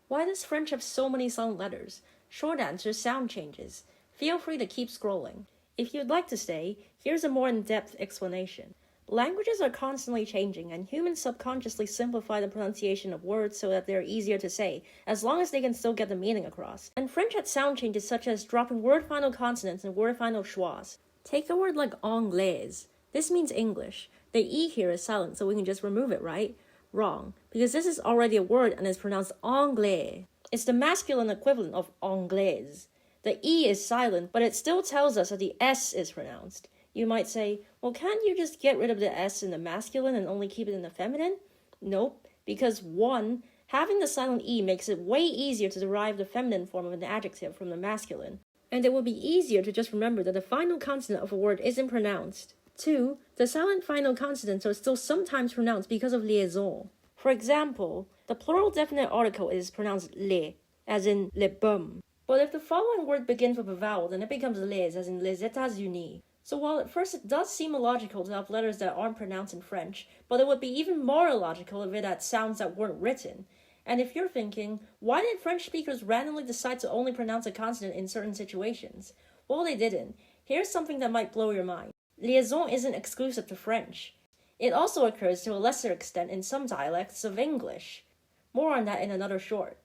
Why does French have so many silent letters? Short answer, sound changes. Feel free to keep scrolling. If you'd like to stay, here's a more in-depth explanation. Languages are constantly changing, and humans subconsciously simplify the pronunciation of words so that they're easier to say, as long as they can still get the meaning across. And French had sound changes such as dropping word final consonants and word final schwas. Take a word like anglaise. This means English. The E here is silent, so we can just remove it, right? Wrong, because this is already a word and is pronounced anglais. It's the masculine equivalent of anglaise. The E is silent, but it still tells us that the S is pronounced. You might say, well, can't you just get rid of the S in the masculine and only keep it in the feminine? Nope, because 1, having the silent E makes it way easier to derive the feminine form of an adjective from the masculine. And it will be easier to just remember that the final consonant of a word isn't pronounced. 2, the silent final consonants are still sometimes pronounced because of liaison. For example, the plural definite article is pronounced les, as in les bums. But if the following word begins with a vowel, then it becomes les, as in les États-Unis. So while at first it does seem illogical to have letters that aren't pronounced in French, but it would be even more illogical if it had sounds that weren't written. And if you're thinking, why did French speakers randomly decide to only pronounce a consonant in certain situations? Well, they didn't. Here's something that might blow your mind. Liaison isn't exclusive to French. It also occurs to a lesser extent in some dialects of English. More on that in another short.